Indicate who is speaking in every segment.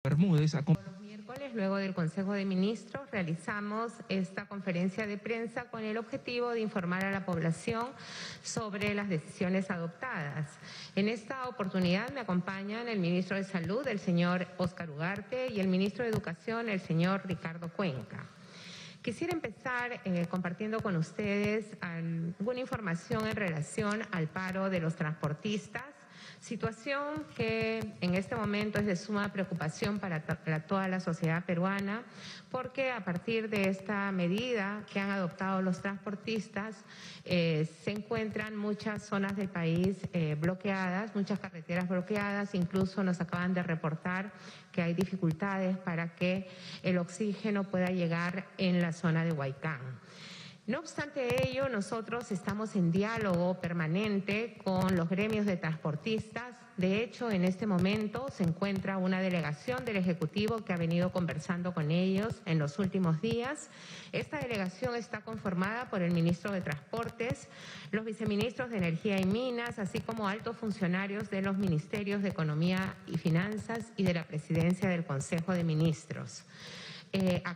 Speaker 1: Bermúdez.
Speaker 2: Los miércoles, luego del Consejo de Ministros, realizamos esta conferencia de prensa con el objetivo de informar a la población sobre las decisiones adoptadas. En esta oportunidad me acompañan el ministro de Salud, el señor Óscar Ugarte, y el ministro de Educación, el señor Ricardo Cuenca. Quisiera empezar compartiendo con ustedes alguna información en relación al paro de los transportistas, situación que en este momento es de suma preocupación para toda la sociedad peruana, porque a partir de esta medida que han adoptado los transportistas, se encuentran muchas zonas del país bloqueadas, muchas carreteras bloqueadas, incluso nos acaban de reportar que hay dificultades para que el oxígeno pueda llegar en la zona de Huaycán. No obstante ello, nosotros estamos en diálogo permanente con los gremios de transportistas. De hecho, en este momento se encuentra una delegación del Ejecutivo que ha venido conversando con ellos en los últimos días. Esta delegación está conformada por el ministro de Transportes, los viceministros de Energía y Minas, así como altos funcionarios de los ministerios de Economía y Finanzas y de la Presidencia del Consejo de Ministros.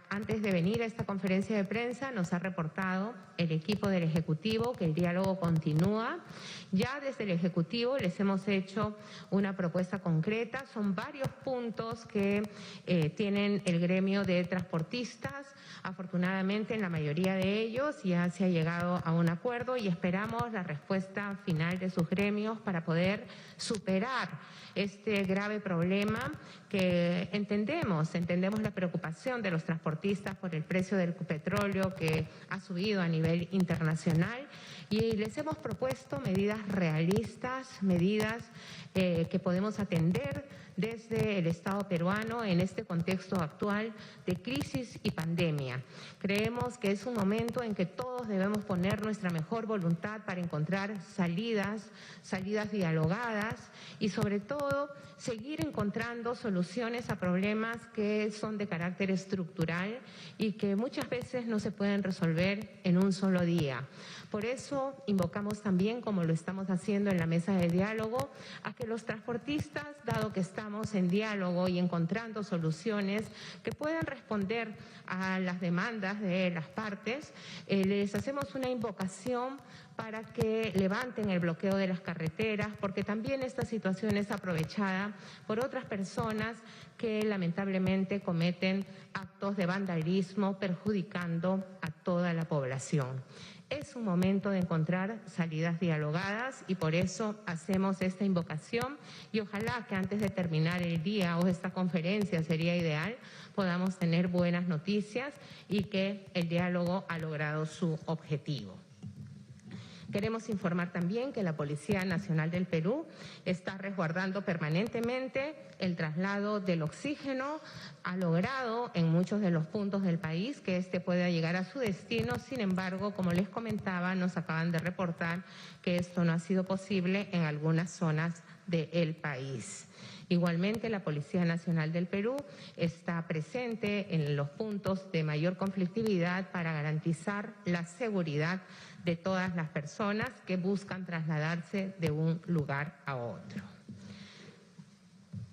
Speaker 2: Antes de venir a esta conferencia de prensa nos ha reportado el equipo del Ejecutivo que el diálogo continúa. Ya desde el Ejecutivo les hemos hecho una propuesta concreta. Son varios puntos que tienen el gremio de transportistas. Afortunadamente, en la mayoría de ellos ya se ha llegado a un acuerdo y esperamos la respuesta final de sus gremios para poder superar este grave problema que entendemos la preocupación de los transportistas por el precio del petróleo que ha subido a nivel internacional, y les hemos propuesto medidas realistas, medidas que podemos atender desde el Estado peruano en este contexto actual de crisis y pandemia. Creemos que es un momento en que todos debemos poner nuestra mejor voluntad para encontrar salidas dialogadas y sobre todo seguir encontrando soluciones a problemas que son de carácter estructural y que muchas veces no se pueden resolver en un solo día. Por eso invocamos también, como lo estamos haciendo en la mesa de diálogo, a que los transportistas, dado que estamos en diálogo y encontrando soluciones que puedan responder a las demandas de las partes, les hacemos una invocación para que levanten el bloqueo de las carreteras, porque también esta situación es aprovechada por otras personas que lamentablemente cometen actos de vandalismo perjudicando a toda la población. Es un momento de encontrar salidas dialogadas y por eso hacemos esta invocación y ojalá que antes de terminar el día o esta conferencia, sería ideal, podamos tener buenas noticias y que el diálogo ha logrado su objetivo. Queremos informar también que la Policía Nacional del Perú está resguardando permanentemente el traslado del oxígeno. Ha logrado en muchos de los puntos del país que este pueda llegar a su destino. Sin embargo, como les comentaba, nos acaban de reportar que esto no ha sido posible en algunas zonas del país. Igualmente, la Policía Nacional del Perú está presente en los puntos de mayor conflictividad para garantizar la seguridad de todas las personas que buscan trasladarse de un lugar a otro.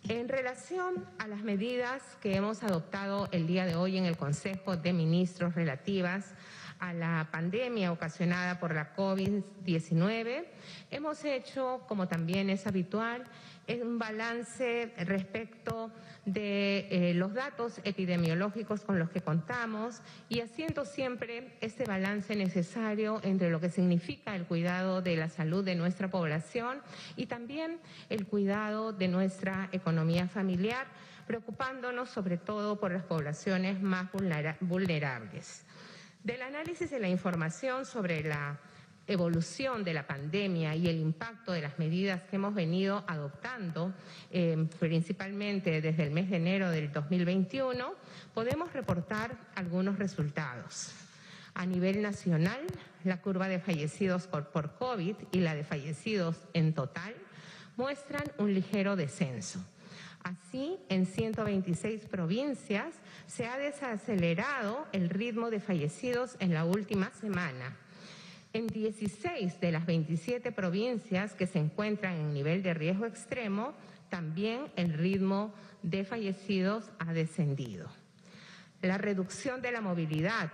Speaker 2: En relación a las medidas que hemos adoptado el día de hoy en el Consejo de Ministros relativas a la pandemia ocasionada por la COVID-19, hemos hecho, como también es habitual, un balance respecto de los datos epidemiológicos con los que contamos y haciendo siempre este balance necesario entre lo que significa el cuidado de la salud de nuestra población y también el cuidado de nuestra economía familiar, preocupándonos sobre todo por las poblaciones más vulnerables. Del análisis de la información sobre la evolución de la pandemia y el impacto de las medidas que hemos venido adoptando, principalmente desde el mes de enero del 2021, podemos reportar algunos resultados. A nivel nacional, la curva de fallecidos por COVID y la de fallecidos en total muestran un ligero descenso. Así, en 126 provincias se ha desacelerado el ritmo de fallecidos en la última semana. En 16 de las 27 provincias que se encuentran en nivel de riesgo extremo, también el ritmo de fallecidos ha descendido. La reducción de la movilidad,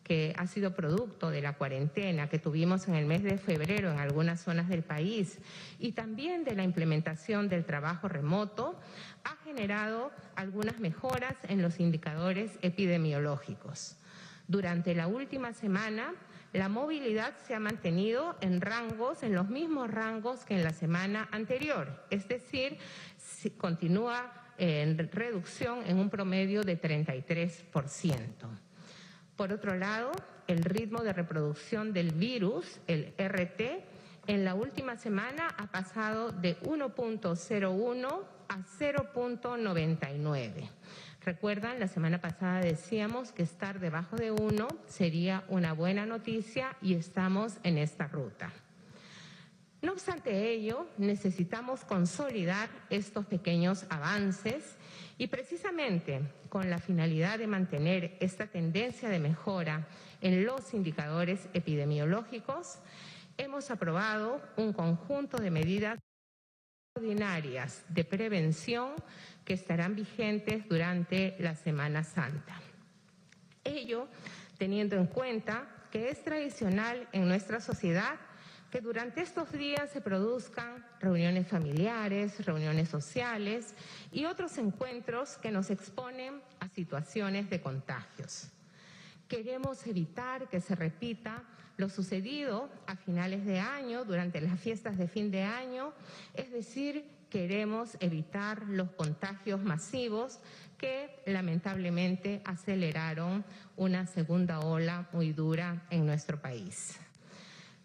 Speaker 2: que ha sido producto de la cuarentena que tuvimos en el mes de febrero en algunas zonas del país y también de la implementación del trabajo remoto, ha generado algunas mejoras en los indicadores epidemiológicos. Durante la última semana, la movilidad se ha mantenido en los mismos rangos que en la semana anterior, es decir, continúa en reducción en un promedio de 33%. Por otro lado, el ritmo de reproducción del virus, el RT, en la última semana ha pasado de 1.01 a 0.99. Recuerdan, la semana pasada decíamos que estar debajo de 1 sería una buena noticia y estamos en esta ruta. No obstante ello, necesitamos consolidar estos pequeños avances y precisamente con la finalidad de mantener esta tendencia de mejora en los indicadores epidemiológicos, hemos aprobado un conjunto de medidas extraordinarias de prevención que estarán vigentes durante la Semana Santa. Ello teniendo en cuenta que es tradicional en nuestra sociedad que durante estos días se produzcan reuniones familiares, reuniones sociales y otros encuentros que nos exponen a situaciones de contagios. Queremos evitar que se repita lo sucedido a finales de año, durante las fiestas de fin de año, es decir, queremos evitar los contagios masivos que lamentablemente aceleraron una segunda ola muy dura en nuestro país.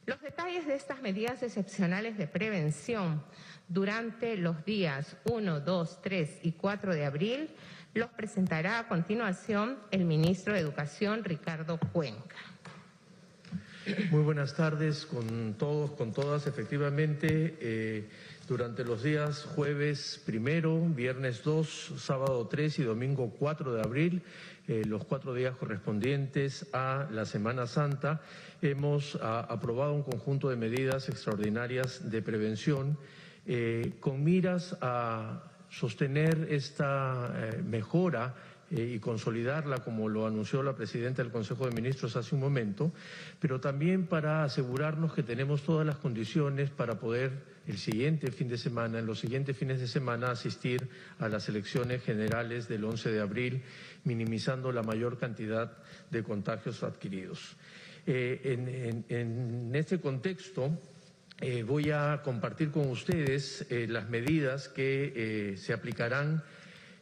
Speaker 2: Los detalles de estas medidas excepcionales de prevención durante los días 1, 2, 3 y 4 de abril los presentará a continuación el ministro de Educación, Ricardo Cuenca.
Speaker 1: Muy buenas tardes con todos, con todas. Efectivamente, durante los días jueves 1, viernes 2, sábado 3 y domingo 4 de abril, los 4 días correspondientes a la Semana Santa, hemos aprobado un conjunto de medidas extraordinarias de prevención con miras a sostener esta mejora y consolidarla, como lo anunció la presidenta del Consejo de Ministros hace un momento, pero también para asegurarnos que tenemos todas las condiciones para poder en los siguientes fines de semana, asistir a las elecciones generales del 11 de abril, minimizando la mayor cantidad de contagios adquiridos. En este contexto, voy a compartir con ustedes las medidas que se aplicarán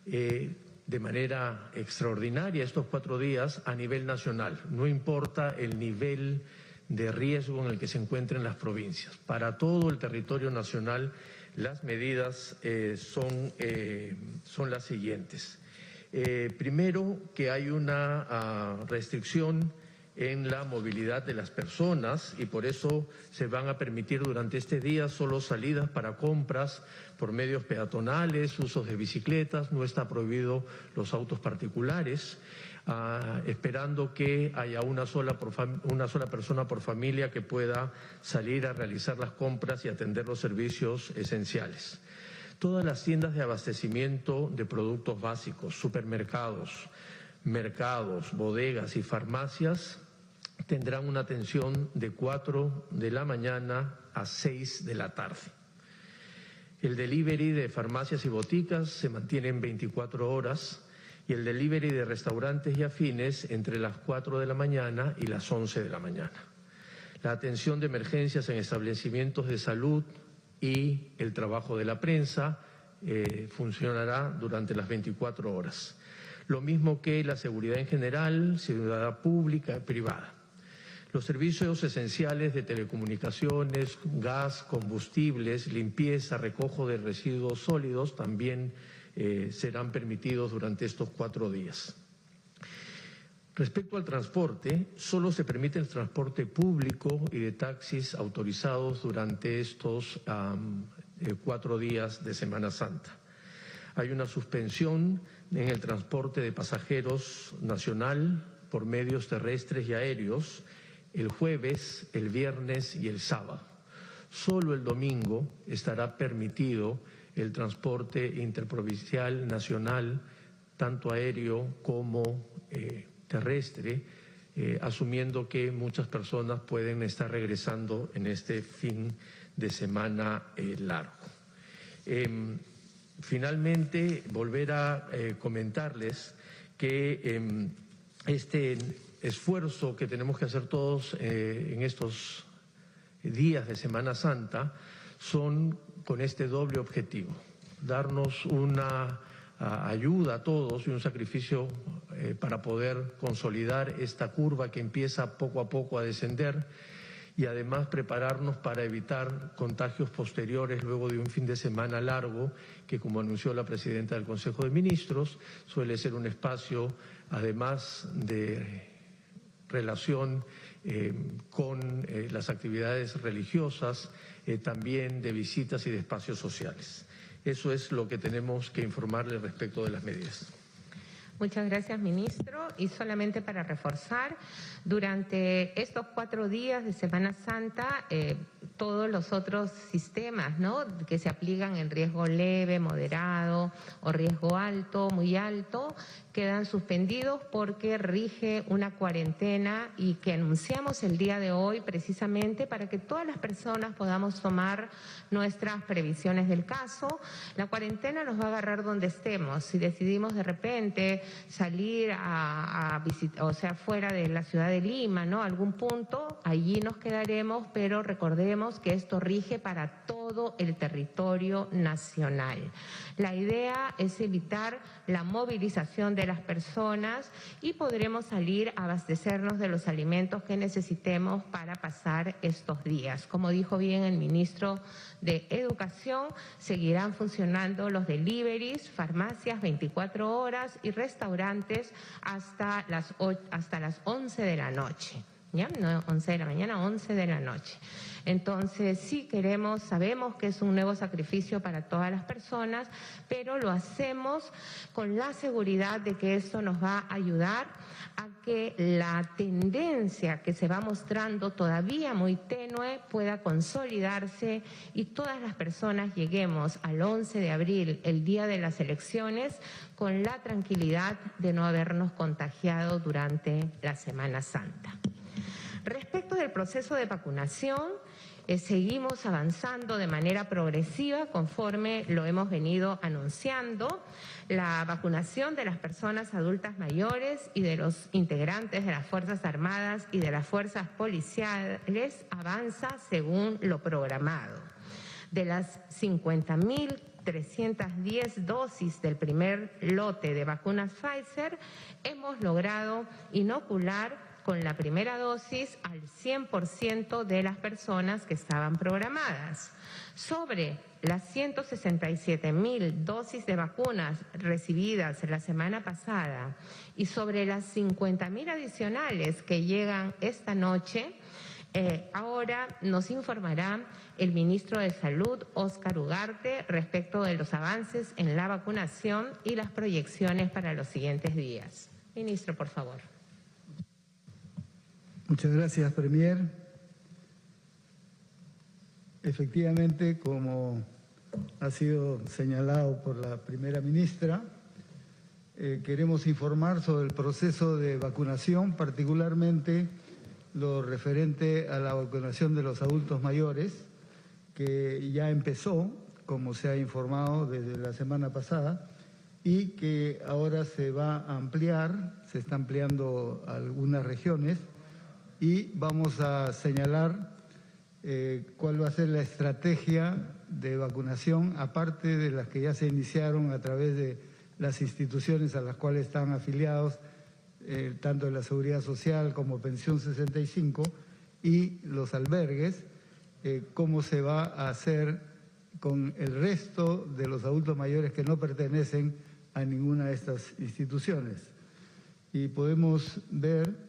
Speaker 1: de manera extraordinaria estos 4 días a nivel nacional. No importa el nivel de riesgo en el que se encuentren las provincias. Para todo el territorio nacional las medidas son las siguientes. Primero, que hay una restricción en la movilidad de las personas y por eso se van a permitir durante este día solo salidas para compras por medios peatonales, usos de bicicletas, no está prohibido los autos particulares, esperando que haya una sola persona por familia que pueda salir a realizar las compras y atender los servicios esenciales. Todas las tiendas de abastecimiento de productos básicos, supermercados, mercados, bodegas y farmacias tendrán una atención de 4 de la mañana a 6 de la tarde. El delivery de farmacias y boticas se mantiene en 24 horas y el delivery de restaurantes y afines entre las 4 de la mañana y las 11 de la mañana. La atención de emergencias en establecimientos de salud y el trabajo de la prensa funcionará durante las 24 horas. Lo mismo que la seguridad en general, seguridad pública y privada. Los servicios esenciales de telecomunicaciones, gas, combustibles, limpieza, recojo de residuos sólidos también serán permitidos durante estos 4 días. Respecto al transporte, solo se permite el transporte público y de taxis autorizados durante estos 4 días de Semana Santa. Hay una suspensión en el transporte de pasajeros nacional por medios terrestres y aéreos el jueves, el viernes y el sábado. Solo el domingo estará permitido el transporte interprovincial, nacional, tanto aéreo como terrestre, asumiendo que muchas personas pueden estar regresando en este fin de semana largo. Finalmente, volver a comentarles que este esfuerzo que tenemos que hacer todos en estos días de Semana Santa son con este doble objetivo: darnos una ayuda a todos y un sacrificio para poder consolidar esta curva que empieza poco a poco a descender, y además prepararnos para evitar contagios posteriores luego de un fin de semana largo que, como anunció la presidenta del Consejo de Ministros, suele ser un espacio, además de relación con las actividades religiosas, también de visitas y de espacios sociales. Eso es lo que tenemos que informarle respecto de las medidas.
Speaker 2: Muchas gracias, ministro. Y solamente para reforzar, durante estos 4 días de Semana Santa, todos los otros sistemas, ¿no?, que se aplican en riesgo leve, moderado o riesgo alto, muy alto, quedan suspendidos porque rige una cuarentena, y que anunciamos el día de hoy precisamente para que todas las personas podamos tomar nuestras previsiones del caso. La cuarentena nos va a agarrar donde estemos. Si decidimos de repente salir a visitar, o sea, fuera de la ciudad de Lima, ¿no?, algún punto, allí nos quedaremos, pero recordemos que esto rige para todo el territorio nacional. La idea es evitar la movilización de las personas y podremos salir a abastecernos de los alimentos que necesitemos para pasar estos días. Como dijo bien el ministro de Educación, seguirán funcionando los deliveries, farmacias 24 horas y restaurantes hasta las 11 de la noche. ¿Ya? No 11 de la mañana, 11 de la noche. Entonces, sí sabemos que es un nuevo sacrificio para todas las personas, pero lo hacemos con la seguridad de que esto nos va a ayudar a que la tendencia que se va mostrando todavía muy tenue pueda consolidarse y todas las personas lleguemos al 11 de abril, el día de las elecciones, con la tranquilidad de no habernos contagiado durante la Semana Santa. Respecto del proceso de vacunación, seguimos avanzando de manera progresiva conforme lo hemos venido anunciando. La vacunación de las personas adultas mayores y de los integrantes de las Fuerzas Armadas y de las Fuerzas Policiales avanza según lo programado. De las 50.310 dosis del primer lote de vacunas Pfizer, hemos logrado inocular con la primera dosis al 100% de las personas que estaban programadas. Sobre las 167.000 dosis de vacunas recibidas la semana pasada y sobre las 50.000 adicionales que llegan esta noche, ahora nos informará el ministro de Salud, Óscar Ugarte, respecto de los avances en la vacunación y las proyecciones para los siguientes días. Ministro, por favor.
Speaker 3: Muchas gracias, Premier. Efectivamente, como ha sido señalado por la primera ministra, queremos informar sobre el proceso de vacunación, particularmente lo referente a la vacunación de los adultos mayores, que ya empezó, como se ha informado desde la semana pasada, y que ahora se va a ampliar, se está ampliando a algunas regiones, y vamos a señalar cuál va a ser la estrategia de vacunación, aparte de las que ya se iniciaron a través de las instituciones a las cuales están afiliados, tanto de la Seguridad Social como Pensión 65 y los albergues, cómo se va a hacer con el resto de los adultos mayores que no pertenecen a ninguna de estas instituciones. Y podemos ver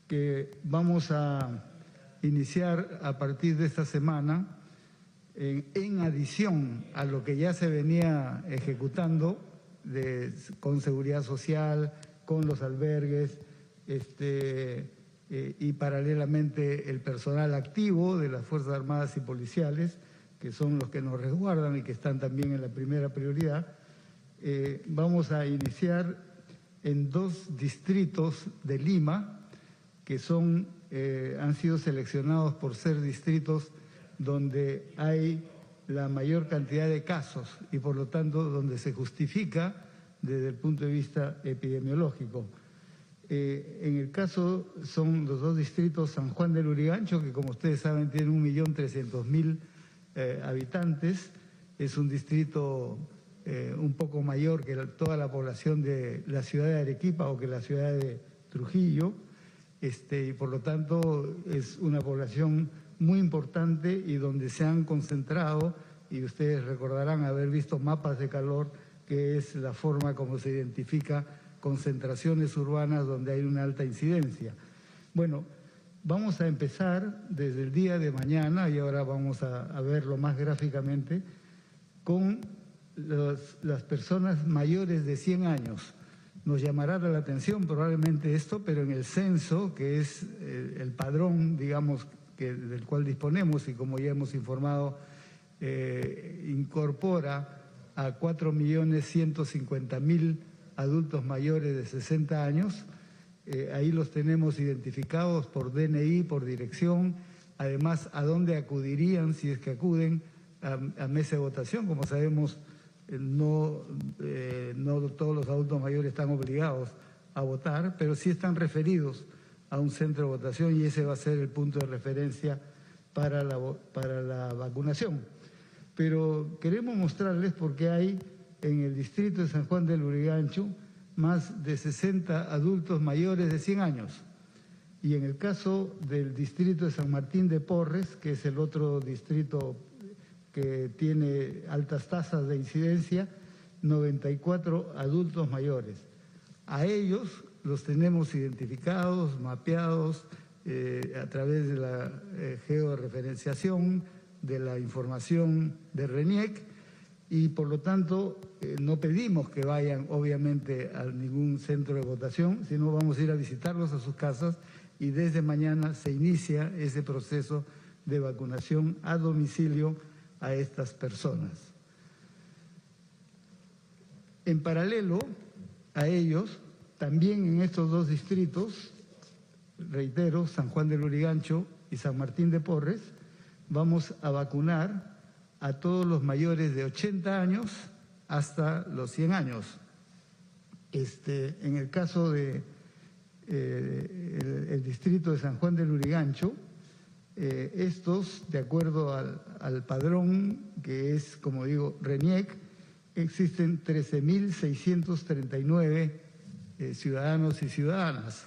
Speaker 3: que vamos a iniciar a partir de esta semana, en adición a lo que ya se venía ejecutando con Seguridad Social, con los albergues, y paralelamente el personal activo de las Fuerzas Armadas y Policiales, que son los que nos resguardan y que están también en la primera prioridad, vamos a iniciar en 2 distritos de Lima que han sido seleccionados por ser distritos donde hay la mayor cantidad de casos y por lo tanto donde se justifica desde el punto de vista epidemiológico. En el caso son los 2 distritos San Juan del Lurigancho, que como ustedes saben tiene 1.300.000 habitantes, es un distrito un poco mayor que toda la población de la ciudad de Arequipa o que la ciudad de Trujillo, y por lo tanto es una población muy importante y donde se han concentrado, y ustedes recordarán haber visto mapas de calor, que es la forma como se identifica concentraciones urbanas donde hay una alta incidencia. Bueno, vamos a empezar desde el día de mañana, y ahora vamos a verlo más gráficamente, con las personas mayores de 100 años. Nos llamará la atención probablemente esto, pero en el censo, que es el padrón, digamos, del cual disponemos y como ya hemos informado, incorpora a 4.150.000 adultos mayores de 60 años. Ahí los tenemos identificados por DNI, por dirección, además a dónde acudirían si es que acuden a mesa de votación. Como sabemos, no todos los adultos mayores están obligados a votar, pero sí están referidos a un centro de votación y ese va a ser el punto de referencia para la vacunación. Pero queremos mostrarles porque hay en el distrito de San Juan del Lurigancho más de 60 adultos mayores de 100 años. Y en el caso del distrito de San Martín de Porres, que es el otro distrito que tiene altas tasas de incidencia, 94 adultos mayores. A ellos los tenemos identificados, mapeados a través de la georreferenciación, de la información de RENIEC, y por lo tanto no pedimos que vayan obviamente a ningún centro de votación, sino vamos a ir a visitarlos a sus casas y desde mañana se inicia ese proceso de vacunación a domicilio a estas personas. En paralelo a ellos, también en estos 2 distritos, reitero, San Juan del Lurigancho y San Martín de Porres, vamos a vacunar a todos los mayores de 80 años hasta los 100 años. En el caso de el distrito de San Juan del Lurigancho, estos, de acuerdo al padrón que es, como digo, RENIEC, existen 13.639 ciudadanos y ciudadanas.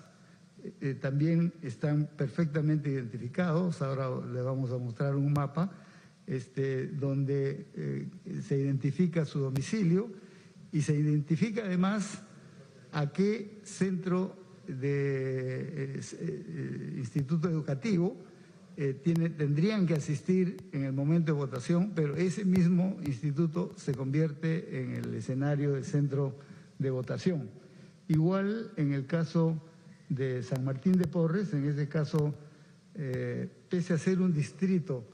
Speaker 3: También están perfectamente identificados, ahora le vamos a mostrar un mapa donde se identifica su domicilio y se identifica además a qué centro de instituto educativo tendrían que asistir en el momento de votación, pero ese mismo instituto se convierte en el escenario del centro de votación. Igual en el caso de San Martín de Porres, en ese caso, pese a ser un distrito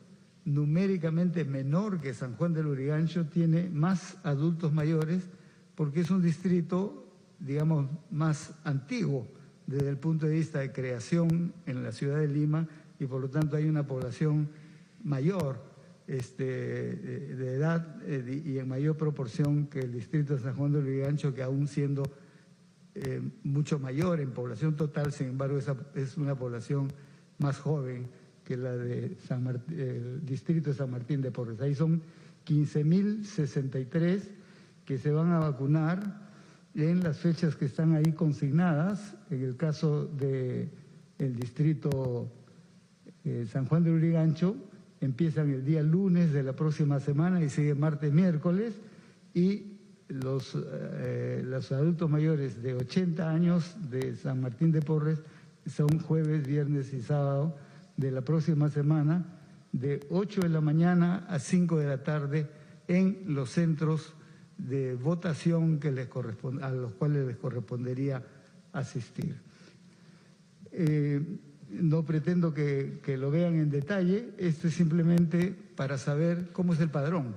Speaker 3: numéricamente menor que San Juan del Lurigancho, tiene más adultos mayores porque es un distrito, digamos, más antiguo desde el punto de vista de creación en la ciudad de Lima y por lo tanto hay una población mayor de edad y en mayor proporción que el distrito de San Juan del Lurigancho, que aún siendo mucho mayor en población total, sin embargo es una población más joven que la de el distrito de San Martín de Porres. Ahí son 15.063 que se van a vacunar en las fechas que están ahí consignadas. En el caso del distrito San Juan de Lurigancho, empiezan el día lunes de la próxima semana y sigue martes, miércoles, y los adultos mayores de 80 años de San Martín de Porres son jueves, viernes y sábado de la próxima semana, de 8 de la mañana a 5 de la tarde en los centros de votación a los cuales les correspondería asistir. no pretendo que lo vean en detalle, esto es simplemente para saber cómo es el padrón.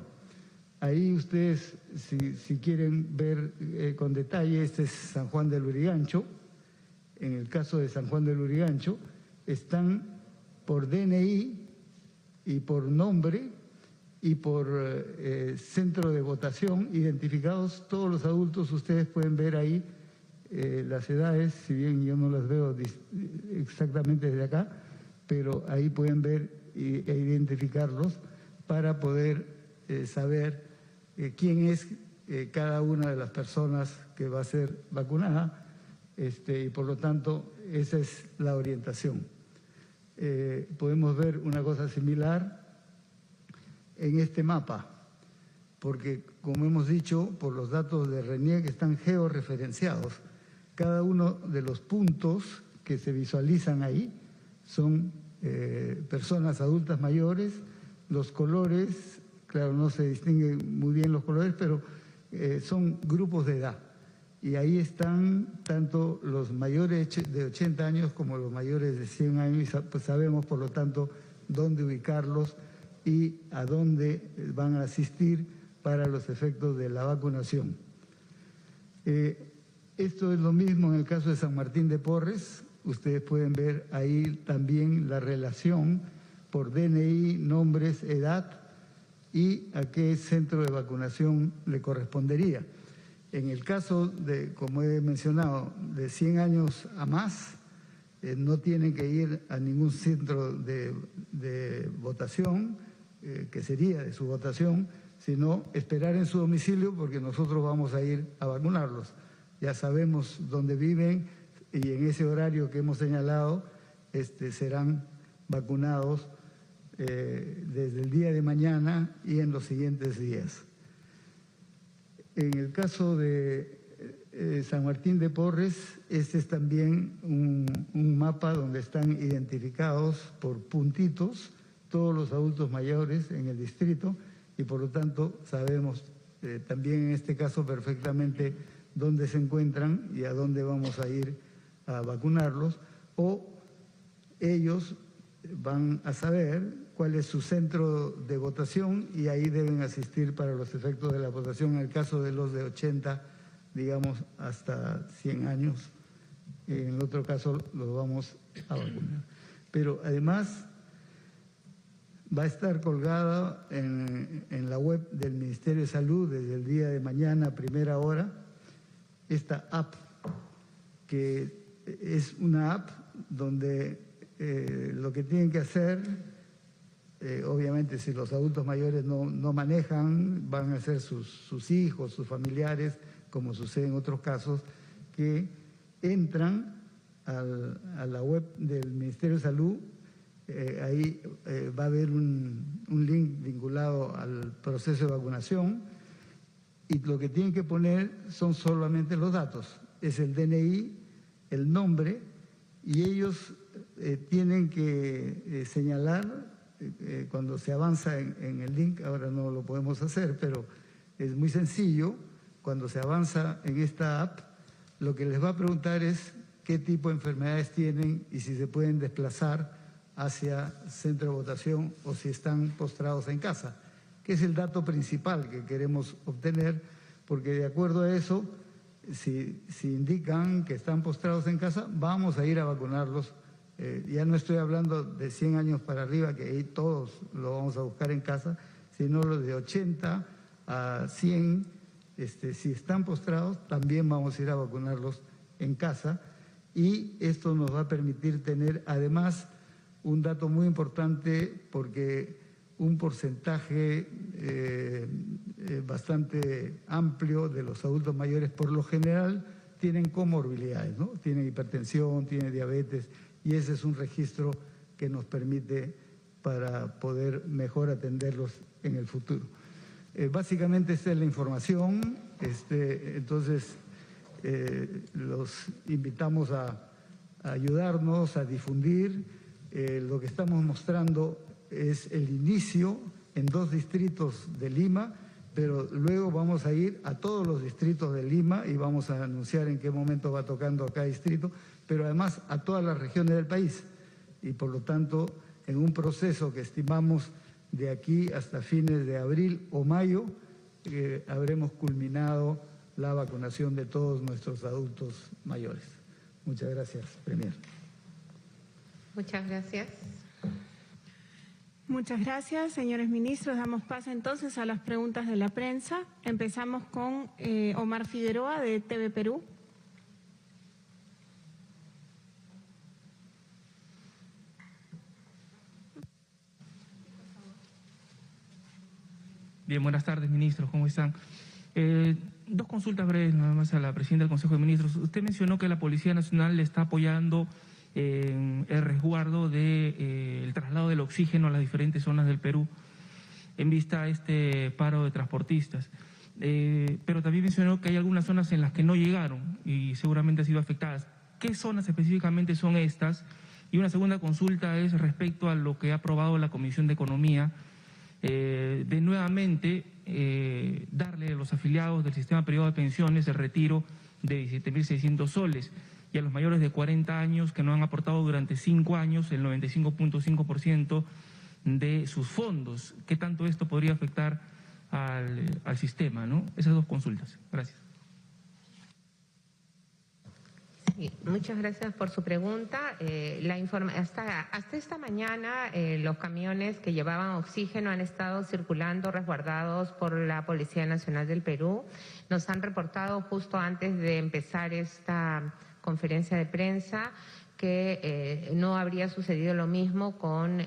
Speaker 3: Ahí ustedes, si quieren ver con detalle, este es San Juan del Lurigancho. En el caso de San Juan del Lurigancho, están por DNI y por nombre y por centro de votación identificados todos los adultos. Ustedes pueden ver ahí las edades, si bien yo no las veo exactamente desde acá, pero ahí pueden ver e identificarlos para poder saber quién es cada una de las personas que va a ser vacunada, y por lo tanto esa es la orientación. Podemos ver una cosa similar en este mapa, porque como hemos dicho, por los datos de RENIEC están georreferenciados. Cada uno de los puntos que se visualizan ahí son personas adultas mayores. Los colores, claro, no se distinguen muy bien los colores, pero son grupos de edad. Y ahí están tanto los mayores de 80 años como los mayores de 100 años, y pues sabemos, por lo tanto, dónde ubicarlos y a dónde van a asistir para los efectos de la vacunación. Esto es lo mismo en el caso de San Martín de Porres. Ustedes pueden ver ahí también la relación por DNI, nombres, edad y a qué centro de vacunación le correspondería. En el caso de, como he mencionado, de 100 años a más, no tienen que ir a ningún centro de votación, que sería de su votación, sino esperar en su domicilio, porque nosotros vamos a ir a vacunarlos. Ya sabemos dónde viven y en ese horario que hemos señalado serán vacunados desde el día de mañana y en los siguientes días. En el caso de San Martín de Porres, este es también un mapa donde están identificados por puntitos todos los adultos mayores en el distrito, y por lo tanto sabemos también en este caso perfectamente dónde se encuentran y a dónde vamos a ir a vacunarlos, o ellos van a saber cuál es su centro de votación y ahí deben asistir para los efectos de la votación en el caso de los de 80, digamos, hasta 100 años. En el otro caso los vamos a vacunar. Pero además va a estar colgada en la web del Ministerio de Salud desde el día de mañana a primera hora esta app, que es una app donde lo que tienen que hacer, obviamente si los adultos mayores no manejan, van a ser sus hijos, sus familiares, como sucede en otros casos, que entran a la web del Ministerio de Salud. Ahí va a haber un link vinculado al proceso de vacunación, y lo que tienen que poner son solamente los datos, es el DNI, el nombre, y ellos tienen que señalar cuando se avanza en el link. Ahora no lo podemos hacer, pero es muy sencillo. Cuando se avanza en esta app, lo que les va a preguntar es qué tipo de enfermedades tienen y si se pueden desplazar hacia centro de votación o si están postrados en casa, que es el dato principal que queremos obtener, porque de acuerdo a eso, si indican que están postrados en casa, vamos a ir a vacunarlos. Ya no estoy hablando de 100 años para arriba, que ahí todos lo vamos a buscar en casa, sino los de 80 a 100, si están postrados, también vamos a ir a vacunarlos en casa, y esto nos va a permitir tener además un dato muy importante, porque un porcentaje bastante amplio de los adultos mayores por lo general tienen comorbilidades, ¿no? Tienen hipertensión, tienen diabetes, y ese es un registro que nos permite para poder mejor atenderlos en el futuro. Básicamente esta es la información. Entonces los invitamos a ayudarnos, a difundir. Lo que estamos mostrando es el inicio en 2 distritos de Lima, pero luego vamos a ir a todos los distritos de Lima y vamos a anunciar en qué momento va tocando a cada distrito, pero además a todas las regiones del país. y por lo tanto en un proceso que estimamos de aquí hasta fines de abril o mayo habremos culminado la vacunación de todos nuestros adultos mayores. Muchas gracias, Premier.
Speaker 2: Muchas gracias.
Speaker 4: Muchas gracias, señores ministros. Damos paso entonces a las preguntas de la prensa. Empezamos con Omar Figueroa de TV Perú.
Speaker 5: Bien, buenas tardes, ministros. ¿Cómo están? Dos consultas breves nada más a la presidenta del Consejo de Ministros. Usted mencionó que la Policía Nacional le está apoyando el resguardo del traslado del oxígeno a las diferentes zonas del Perú en vista a este paro de transportistas. Pero también mencionó que hay algunas zonas en las que no llegaron y seguramente han sido afectadas. ¿Qué zonas específicamente son estas? Y una segunda consulta es respecto a lo que ha aprobado la Comisión de Economía, de nuevamente darle a los afiliados del sistema privado de pensiones el retiro de 17.600 soles y a los mayores de 40 años que no han aportado durante 5 años el 95.5% de sus fondos. ¿Qué tanto esto podría afectar al sistema, ¿no? Esas dos consultas. Gracias.
Speaker 2: Sí, muchas gracias por su pregunta. Hasta esta mañana los camiones que llevaban oxígeno han estado circulando resguardados por la Policía Nacional del Perú. Nos han reportado justo antes de empezar esta conferencia de prensa que no habría sucedido lo mismo con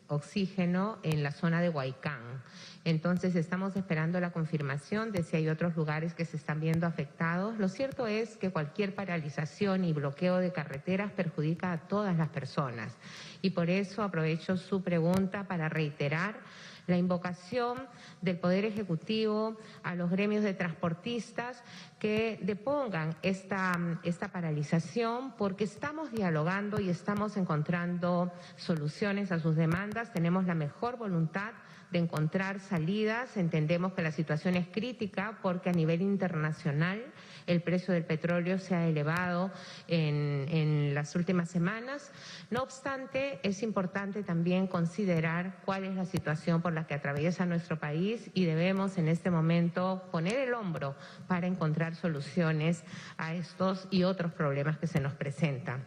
Speaker 2: oxígeno en la zona de Huaycán. Entonces estamos esperando la confirmación de si hay otros lugares que se están viendo afectados. Lo cierto es que cualquier paralización y bloqueo de carreteras perjudica a todas las personas y por eso aprovecho su pregunta para reiterar la invocación del Poder Ejecutivo a los gremios de transportistas que depongan esta paralización porque estamos dialogando y estamos encontrando soluciones a sus demandas. Tenemos la mejor voluntad de encontrar salidas. Entendemos que la situación es crítica porque a nivel internacional el precio del petróleo se ha elevado en las últimas semanas. No obstante, es importante también considerar cuál es la situación por la que atraviesa nuestro país y debemos en este momento poner el hombro para encontrar soluciones a estos y otros problemas que se nos presentan.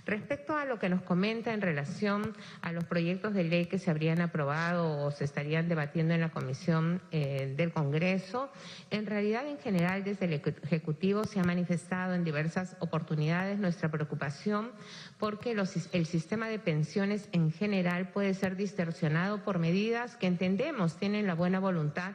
Speaker 2: Respecto a lo que nos comenta en relación a los proyectos de ley que se habrían aprobado o se estarían debatiendo en la Comisión del Congreso, en realidad en general desde el Ejecutivo se ha manifestado en diversas oportunidades nuestra preocupación porque el sistema de pensiones en general puede ser distorsionado por medidas que entendemos tienen la buena voluntad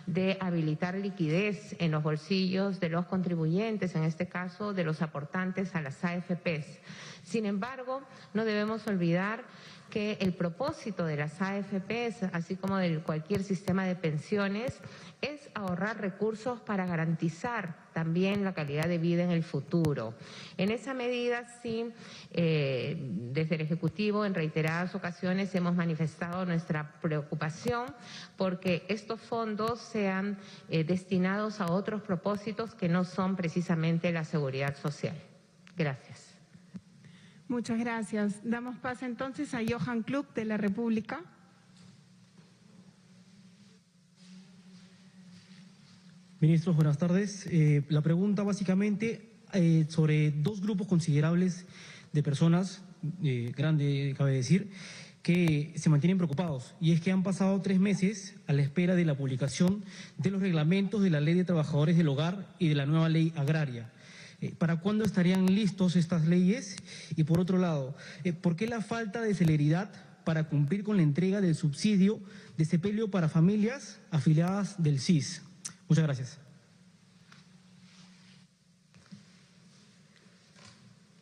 Speaker 2: de habilitar liquidez en los bolsillos de los contribuyentes, en este caso de los aportantes a las AFPs. Sin embargo, no debemos olvidar que el propósito de las AFPs, así como de cualquier sistema de pensiones, es ahorrar recursos para garantizar también la calidad de vida en el futuro. En esa medida, sí, desde el Ejecutivo en reiteradas ocasiones hemos manifestado nuestra preocupación porque estos fondos sean destinados a otros propósitos que no son precisamente la seguridad social. Gracias.
Speaker 4: Muchas gracias. Damos paso entonces a Johan Kluk de la República.
Speaker 6: Ministros, buenas tardes. La pregunta básicamente sobre dos grupos considerables de personas, grande cabe decir, que se mantienen preocupados. Y es que han pasado 3 meses a la espera de la publicación de los reglamentos de la Ley de Trabajadores del Hogar y de la nueva Ley Agraria. ¿Para cuándo estarían listos estas leyes? Y por otro lado, ¿por qué la falta de celeridad para cumplir con la entrega del subsidio de sepelio para familias afiliadas del CIS? Muchas gracias.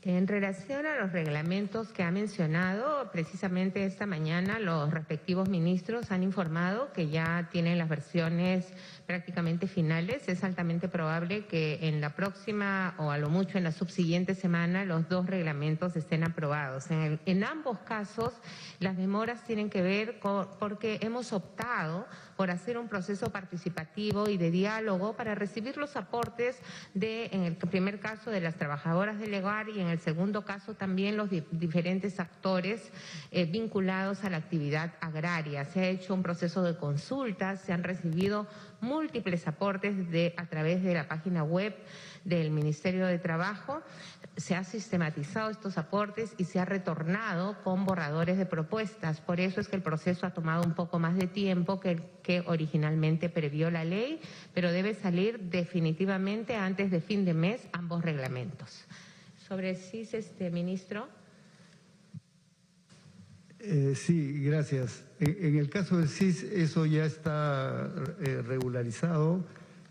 Speaker 2: En relación a los reglamentos que ha mencionado, precisamente esta mañana los respectivos ministros han informado que ya tienen las versiones prácticamente finales. Es altamente probable que en la próxima o a lo mucho en la subsiguiente semana los 2 reglamentos estén aprobados. En ambos casos las demoras tienen que ver porque hemos optado por hacer un proceso participativo y de diálogo para recibir los aportes en el primer caso, de las trabajadoras del hogar y en el segundo caso también los diferentes actores vinculados a la actividad agraria. Se ha hecho un proceso de consultas, se han recibido múltiples aportes a través de la página web del Ministerio de Trabajo. Se ha sistematizado estos aportes y se ha retornado con borradores de propuestas. Por eso es que el proceso ha tomado un poco más de tiempo que el que originalmente previó la ley, pero debe salir definitivamente antes de fin de mes ambos reglamentos. Sobre el CIS, ministro.
Speaker 3: Sí, gracias. En el caso del CIS, eso ya está regularizado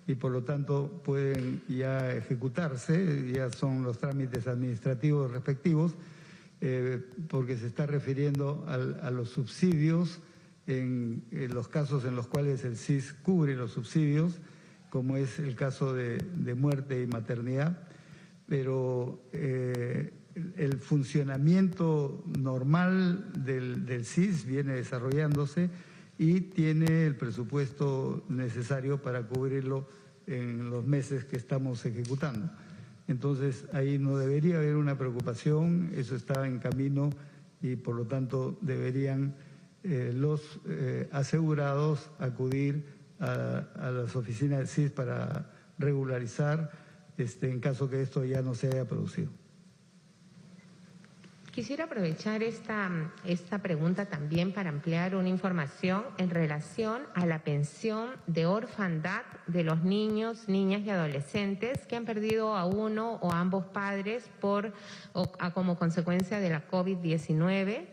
Speaker 3: y por lo tanto pueden ya ejecutarse, ya son los trámites administrativos respectivos, porque se está refiriendo a los subsidios en los casos en los cuales el CIS cubre los subsidios, como es el caso de muerte y maternidad, pero el funcionamiento normal del CIS viene desarrollándose y tiene el presupuesto necesario para cubrirlo en los meses que estamos ejecutando. Entonces, ahí no debería haber una preocupación, eso está en camino y por lo tanto deberían los asegurados acudir a las oficinas del CIS para regularizar en caso que esto ya no se haya producido.
Speaker 2: Quisiera aprovechar esta pregunta también para ampliar una información en relación a la pensión de orfandad de los niños, niñas y adolescentes que han perdido a uno o a ambos padres como consecuencia de la COVID-19.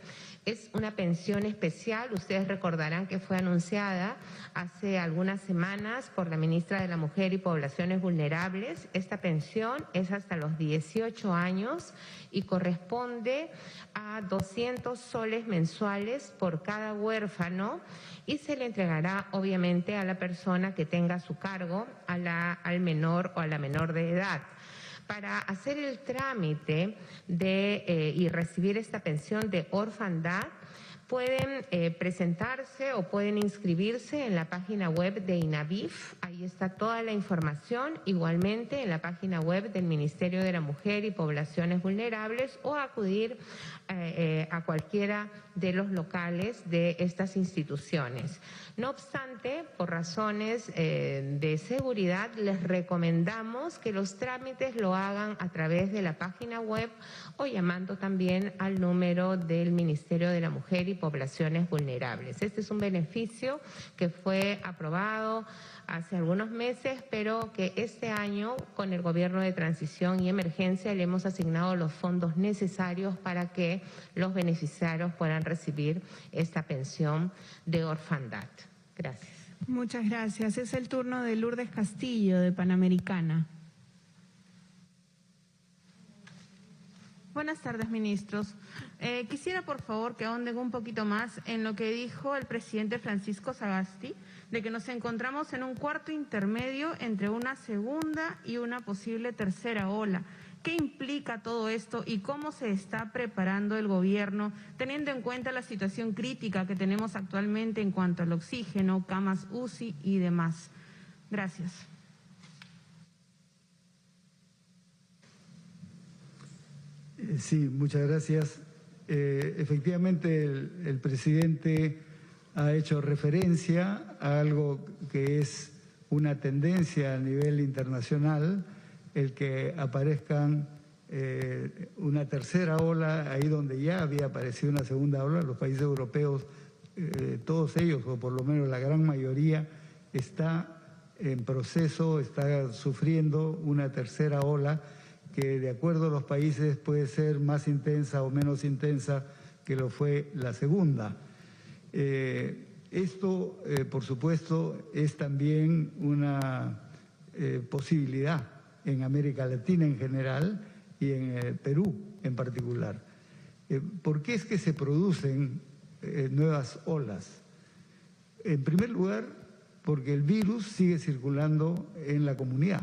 Speaker 2: Es una pensión especial, ustedes recordarán que fue anunciada hace algunas semanas por la ministra de la Mujer y Poblaciones Vulnerables. Esta pensión es hasta los 18 años y corresponde a 200 soles mensuales por cada huérfano y se le entregará obviamente a la persona que tenga a su cargo al menor o a la menor de edad. Para hacer el trámite y recibir esta pensión de orfandad, pueden presentarse o pueden inscribirse en la página web de INAVIF, ahí está toda la información, igualmente en la página web del Ministerio de la Mujer y Poblaciones Vulnerables o acudir a cualquiera de los locales de estas instituciones. No obstante, por razones de seguridad, les recomendamos que los trámites lo hagan a través de la página web o llamando también al número del Ministerio de la Mujer y Poblaciones Vulnerables. Este es un beneficio que fue aprobado hace algunos meses, pero que este año, con el Gobierno de Transición y Emergencia, le hemos asignado los fondos necesarios para que los beneficiarios puedan recibir esta pensión de orfandad. Gracias.
Speaker 4: Muchas gracias. Es el turno de Lourdes Castillo, de Panamericana.
Speaker 7: Buenas tardes, ministros. Quisiera, por favor, que ahonden un poquito más en lo que dijo el presidente Francisco Sagasti, de que nos encontramos en un cuarto intermedio entre una segunda y una posible tercera ola. ¿Qué implica todo esto y cómo se está preparando el gobierno, teniendo en cuenta la situación crítica que tenemos actualmente en cuanto al oxígeno, camas UCI y demás? Gracias.
Speaker 3: Sí, muchas gracias. Efectivamente, el presidente ha hecho referencia a algo que es una tendencia a nivel internacional, el que aparezcan una tercera ola, ahí donde ya había aparecido una segunda ola. Los países europeos, todos ellos, o por lo menos la gran mayoría, está en proceso, está sufriendo una tercera ola que de acuerdo a los países puede ser más intensa o menos intensa que lo fue la segunda. Esto, por supuesto, es también una posibilidad en América Latina en general y en Perú en particular. ¿Por qué es que se producen nuevas olas? En primer lugar, porque el virus sigue circulando en la comunidad.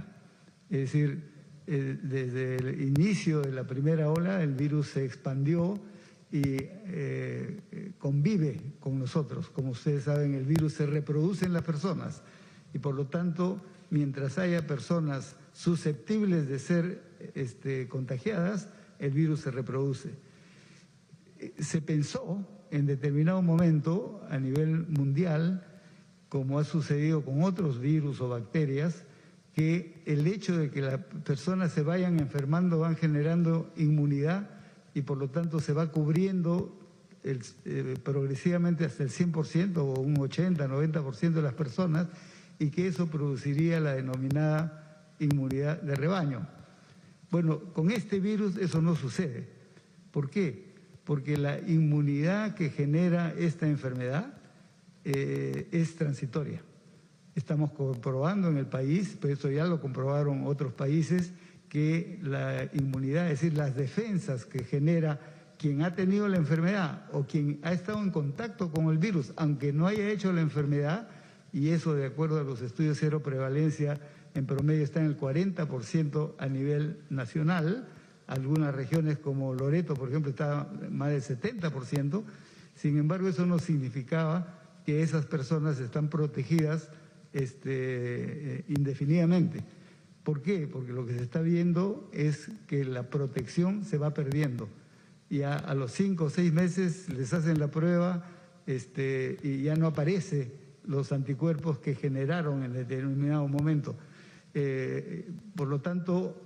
Speaker 3: Es decir, desde el inicio de la primera ola el virus se expandió y convive con nosotros. Como ustedes saben, el virus se reproduce en las personas y por lo tanto, mientras haya personas susceptibles de ser contagiadas, el virus se reproduce. Se pensó en determinado momento a nivel mundial, como ha sucedido con otros virus o bacterias, que el hecho de que las personas se vayan enfermando van generando inmunidad y por lo tanto se va cubriendo progresivamente hasta el 100% o un 80, 90% de las personas, y que eso produciría la denominada inmunidad de rebaño. Bueno, con este virus eso no sucede. ¿Por qué? Porque la inmunidad que genera esta enfermedad es transitoria. Estamos comprobando en el país, pero eso ya lo comprobaron otros países, que la inmunidad, es decir, las defensas que genera quien ha tenido la enfermedad o quien ha estado en contacto con el virus, aunque no haya hecho la enfermedad, y eso de acuerdo a los estudios cero prevalencia, en promedio está en el 40% a nivel nacional. Algunas regiones como Loreto, por ejemplo, está más del 70%. Sin embargo, eso no significaba que esas personas están protegidas indefinidamente. ¿Por qué? Porque lo que se está viendo es que la protección se va perdiendo. Y a los 5 o 6 meses les hacen la prueba y ya no aparecen los anticuerpos que generaron en determinado momento. Por lo tanto,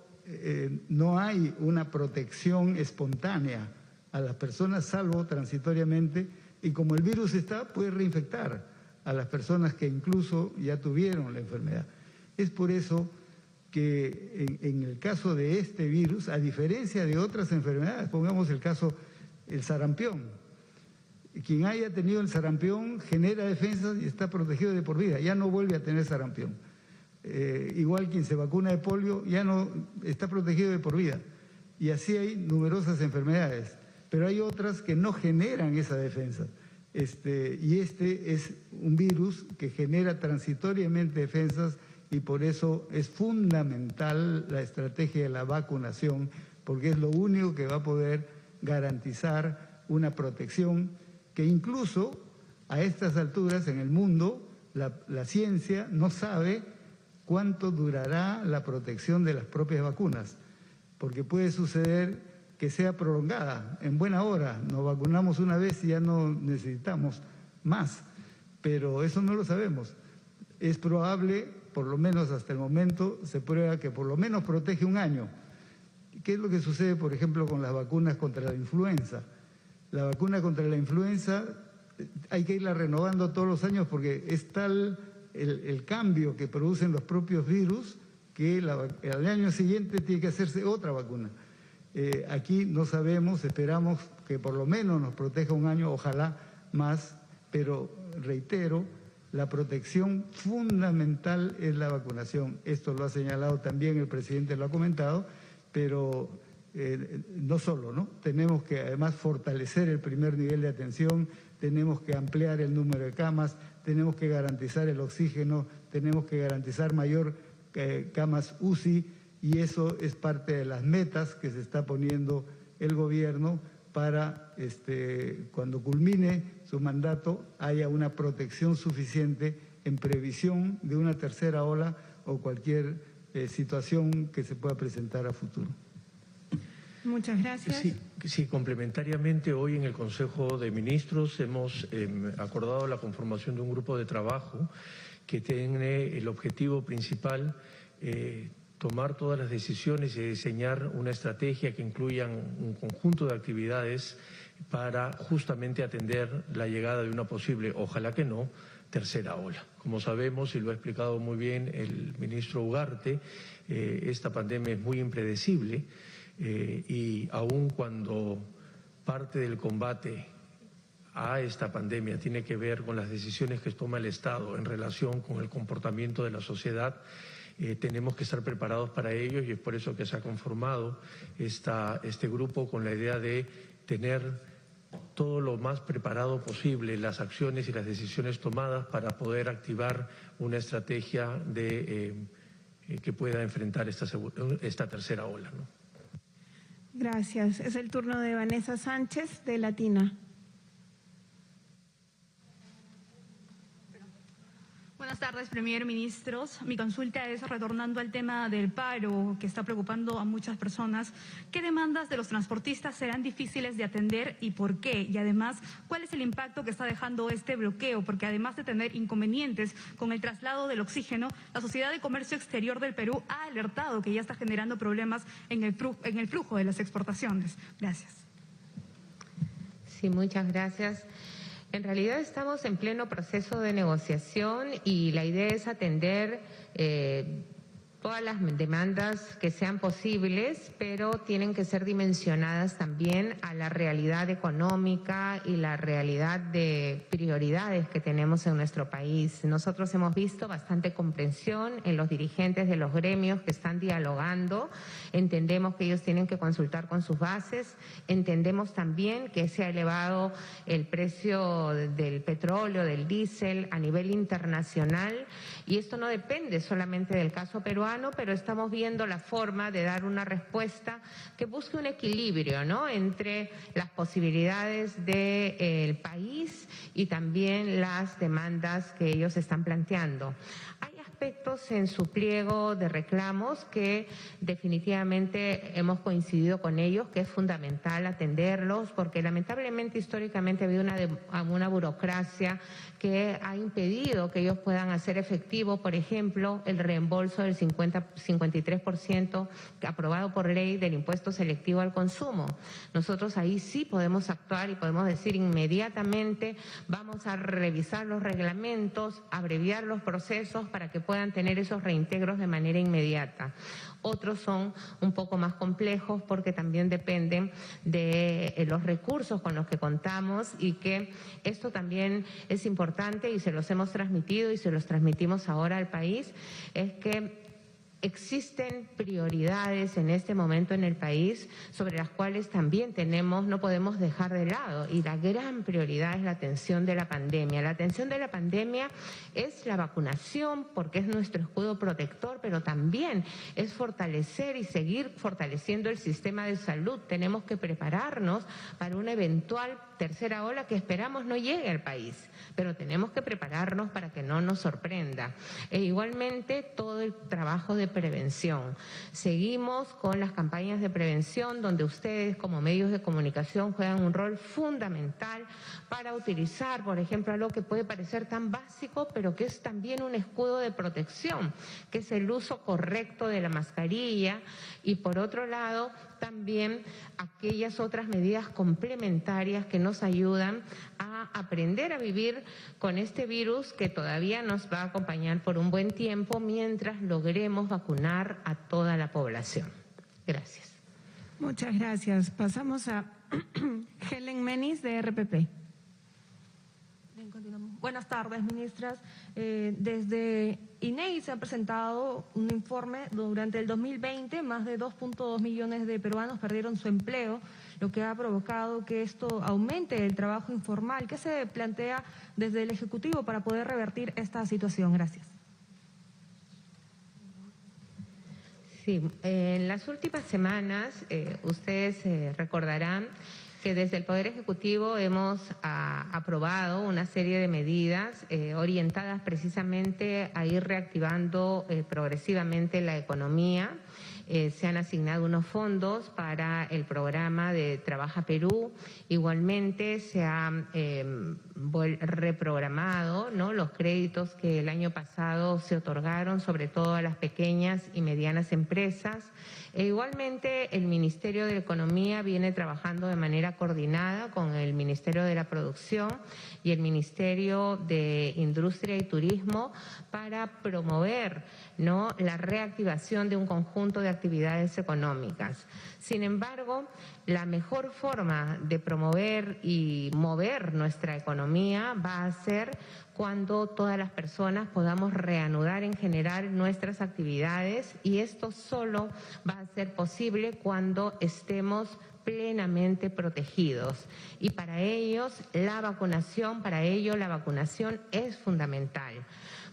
Speaker 3: no hay una protección espontánea a las personas, salvo transitoriamente, y como el virus puede reinfectar a las personas que incluso ya tuvieron la enfermedad. Es por eso que en el caso de este virus, a diferencia de otras enfermedades, pongamos el caso, el sarampión. Quien haya tenido el sarampión genera defensas y está protegido de por vida, ya no vuelve a tener sarampión. Igual quien se vacuna de polio ya no está protegido de por vida. Y así hay numerosas enfermedades, pero hay otras que no generan esa defensa. Y este es un virus que genera transitoriamente defensas y por eso es fundamental la estrategia de la vacunación, porque es lo único que va a poder garantizar una protección que incluso a estas alturas en el mundo la ciencia no sabe cuánto durará la protección de las propias vacunas, porque puede suceder que sea prolongada. En buena hora nos vacunamos una vez y ya no necesitamos más, pero eso no lo sabemos. Es probable, por lo menos hasta el momento, se prueba que por lo menos protege un año. ¿Qué es lo que sucede, por ejemplo, con las vacunas contra la influenza? La vacuna contra la influenza hay que irla renovando todos los años porque es tal el cambio que producen los propios virus que al año siguiente tiene que hacerse otra vacuna. Aquí no sabemos, esperamos que por lo menos nos proteja un año, ojalá más, pero reitero, la protección fundamental es la vacunación. Esto lo ha señalado también el presidente, lo ha comentado, pero no solo, ¿no? Tenemos que además fortalecer el primer nivel de atención, tenemos que ampliar el número de camas, tenemos que garantizar el oxígeno, tenemos que garantizar mayor camas UCI, y eso es parte de las metas que se está poniendo el gobierno para cuando culmine su mandato haya una protección suficiente en previsión de una tercera ola o cualquier situación que se pueda presentar a futuro.
Speaker 4: Muchas gracias.
Speaker 1: Sí, complementariamente hoy en el Consejo de Ministros hemos acordado la conformación de un grupo de trabajo que tiene el objetivo principal tomar todas las decisiones y diseñar una estrategia que incluyan un conjunto de actividades para justamente atender la llegada de una posible, ojalá que no, tercera ola. Como sabemos, y lo ha explicado muy bien el ministro Ugarte, esta pandemia es muy impredecible y aun cuando parte del combate a esta pandemia tiene que ver con las decisiones que toma el Estado en relación con el comportamiento de la sociedad, tenemos que estar preparados para ello y es por eso que se ha conformado este grupo con la idea de tener todo lo más preparado posible las acciones y las decisiones tomadas para poder activar una estrategia que pueda enfrentar esta tercera ola, ¿no?
Speaker 4: Gracias. Es el turno de Vanessa Sánchez, de Latina.
Speaker 8: Buenas tardes, Premier, ministros. Mi consulta es retornando al tema del paro que está preocupando a muchas personas. ¿Qué demandas de los transportistas serán difíciles de atender y por qué? Y además, ¿cuál es el impacto que está dejando este bloqueo? Porque además de tener inconvenientes con el traslado del oxígeno, la Sociedad de Comercio Exterior del Perú ha alertado que ya está generando problemas en el flujo de las exportaciones. Gracias.
Speaker 2: Sí, muchas gracias. En realidad estamos en pleno proceso de negociación y la idea es atender todas las demandas que sean posibles, pero tienen que ser dimensionadas también a la realidad económica y la realidad de prioridades que tenemos en nuestro país. Nosotros hemos visto bastante comprensión en los dirigentes de los gremios que están dialogando. Entendemos que ellos tienen que consultar con sus bases. Entendemos también que se ha elevado el precio del petróleo, del diésel a nivel internacional, y esto no depende solamente del caso peruano, pero estamos viendo la forma de dar una respuesta que busque un equilibrio, ¿no?, entre las posibilidades del país y también las demandas que ellos están planteando. Hay aspectos en su pliego de reclamos que definitivamente hemos coincidido con ellos, que es fundamental atenderlos, porque lamentablemente históricamente ha habido una burocracia que ha impedido que ellos puedan hacer efectivo, por ejemplo, el reembolso del 53% aprobado por ley del impuesto selectivo al consumo. Nosotros ahí sí podemos actuar y podemos decir inmediatamente: vamos a revisar los reglamentos, abreviar los procesos para que puedan tener esos reintegros de manera inmediata. Otros son un poco más complejos porque también dependen de los recursos con los que contamos, y que esto también es importante y se los hemos transmitido y se los transmitimos ahora al país, es que existen prioridades en este momento en el país sobre las cuales también no podemos dejar de lado, y la gran prioridad es la atención de la pandemia. La atención de la pandemia es la vacunación, porque es nuestro escudo protector, pero también es fortalecer y seguir fortaleciendo el sistema de salud. Tenemos que prepararnos para una eventual tercera ola que esperamos no llegue al país, pero tenemos que prepararnos para que no nos sorprenda. E igualmente todo el trabajo de prevención. Seguimos con las campañas de prevención, donde ustedes como medios de comunicación juegan un rol fundamental para utilizar, por ejemplo, algo que puede parecer tan básico, pero que es también un escudo de protección, que es el uso correcto de la mascarilla, y por otro lado también aquellas otras medidas complementarias que nos ayudan a aprender a vivir con este virus que todavía nos va a acompañar por un buen tiempo mientras logremos vacunar a toda la población. Gracias.
Speaker 4: Muchas gracias. Pasamos a Helen Menis, de RPP.
Speaker 9: Bien, continuamos. Buenas tardes, ministras. Desde INEI se ha presentado un informe. Durante el 2020, más de 2.2 millones de peruanos perdieron su empleo, lo que ha provocado que esto aumente el trabajo informal. ¿Qué se plantea desde el Ejecutivo para poder revertir esta situación? Gracias.
Speaker 2: Sí, en las últimas semanas ustedes recordarán que desde el Poder Ejecutivo hemos aprobado una serie de medidas orientadas precisamente a ir reactivando progresivamente la economía. Se han asignado unos fondos para el programa de Trabaja Perú. Igualmente se han reprogramado, ¿no?, los créditos que el año pasado se otorgaron, sobre todo a las pequeñas y medianas empresas. E igualmente el Ministerio de Economía viene trabajando de manera coordinada con el Ministerio de la Producción y el Ministerio de Industria y Turismo para promover, ¿no?, la reactivación de un conjunto de actividades económicas. Sin embargo, la mejor forma de promover y mover nuestra economía va a ser cuando todas las personas podamos reanudar en general nuestras actividades, y esto solo va a ser posible cuando estemos plenamente protegidos. Y para ello la vacunación es fundamental.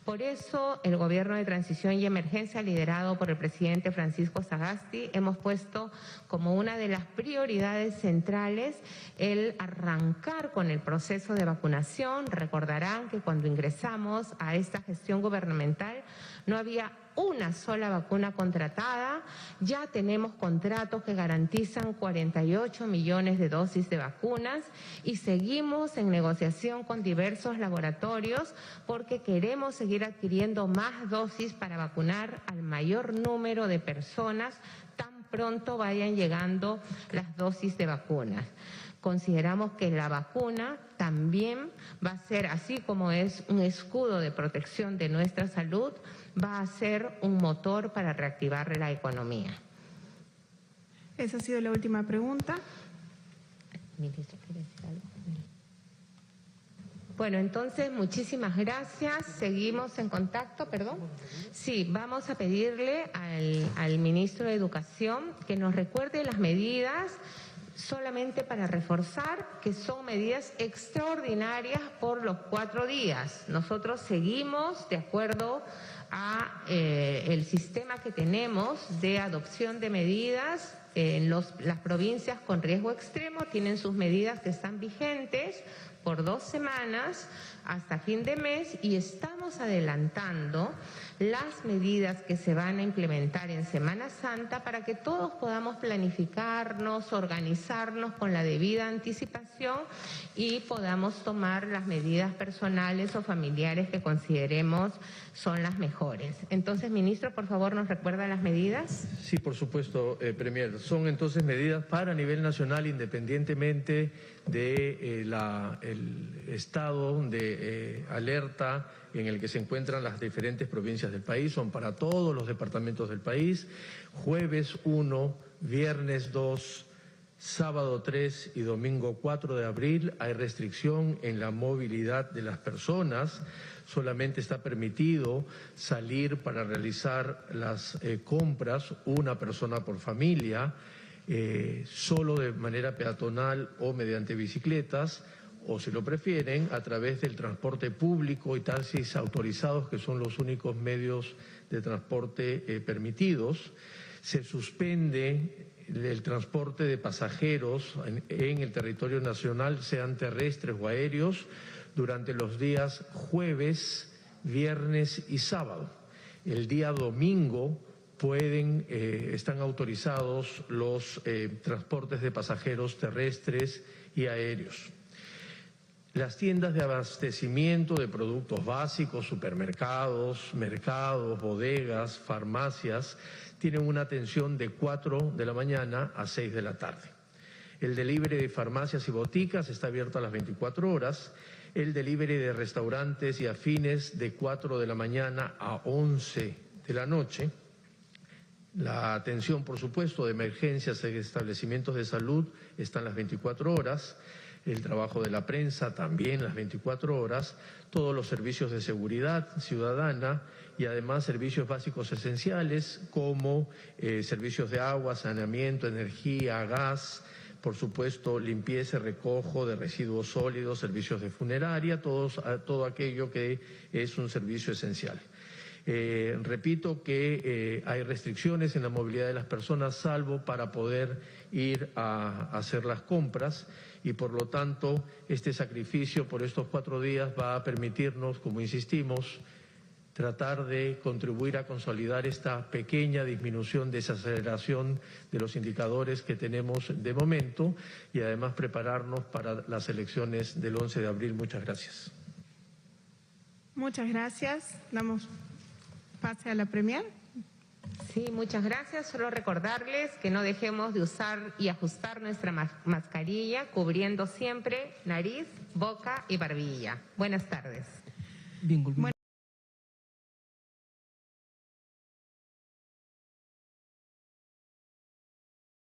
Speaker 2: Por eso, el Gobierno de Transición y Emergencia, liderado por el presidente Francisco Sagasti, hemos puesto como una de las prioridades centrales el arrancar con el proceso de vacunación. Recordarán que cuando ingresamos a esta gestión gubernamental no había una sola vacuna contratada. Ya tenemos contratos que garantizan 48 millones de dosis de vacunas y seguimos en negociación con diversos laboratorios porque queremos seguir adquiriendo más dosis para vacunar al mayor número de personas tan pronto vayan llegando las dosis de vacunas. Consideramos que la vacuna también va a ser, así como es un escudo de protección de nuestra salud, va a ser un motor para reactivar la economía.
Speaker 4: Esa ha sido la última pregunta.
Speaker 2: Ministro, ¿quiere decir algo? Bueno, entonces, muchísimas gracias. Seguimos en contacto, perdón. Sí, vamos a pedirle al ministro de Educación que nos recuerde las medidas, solamente para reforzar que son medidas extraordinarias por los 4 días. Nosotros seguimos de acuerdo a el sistema que tenemos de adopción de medidas. Las provincias con riesgo extremo tienen sus medidas que están vigentes por 2 semanas hasta fin de mes y estamos adelantando las medidas que se van a implementar en Semana Santa para que todos podamos planificarnos, organizarnos con la debida anticipación y podamos tomar las medidas personales o familiares que consideremos son las mejores. Entonces, ministro, por favor, ¿nos recuerda las medidas?
Speaker 1: Sí, por supuesto, Premier. Son entonces medidas para nivel nacional, independientemente de el estado de alerta en el que se encuentran las diferentes provincias del país. Son para todos los departamentos del país. Jueves 1, viernes 2, sábado 3 y domingo 4 de abril hay restricción en la movilidad de las personas. Solamente está permitido salir para realizar las compras una persona por familia, solo de manera peatonal o mediante bicicletas, o si lo prefieren, a través del transporte público y taxis autorizados, que son los únicos medios de transporte permitidos. Se suspende el transporte de pasajeros en el territorio nacional, sean terrestres o aéreos, durante los días jueves, viernes y sábado. El día domingo están autorizados los transportes de pasajeros terrestres y aéreos. Las tiendas de abastecimiento de productos básicos, supermercados, mercados, bodegas, farmacias, tienen una atención de 4 de la mañana a 6 de la tarde. El delivery de farmacias y boticas está abierto a las 24 horas. El delivery de restaurantes y afines de 4 de la mañana a 11 de la noche. La atención, por supuesto, de emergencias en establecimientos de salud están las 24 horas. El trabajo de la prensa también las 24 horas, todos los servicios de seguridad ciudadana y además servicios básicos esenciales como servicios de agua, saneamiento, energía, gas, por supuesto limpieza y recojo de residuos sólidos, servicios de funeraria, todo aquello que es un servicio esencial. Repito que hay restricciones en la movilidad de las personas, salvo para poder ir a hacer las compras, y por lo tanto este sacrificio por estos 4 días va a permitirnos, como insistimos, tratar de contribuir a consolidar esta pequeña disminución, desaceleración de los indicadores que tenemos de momento y además prepararnos para las elecciones del 11 de abril. Muchas gracias.
Speaker 4: Muchas gracias. Damos pase a la Premier.
Speaker 2: Sí, muchas gracias. Solo recordarles que no dejemos de usar y ajustar nuestra mascarilla, cubriendo siempre nariz, boca y barbilla. Buenas tardes.
Speaker 5: Bien,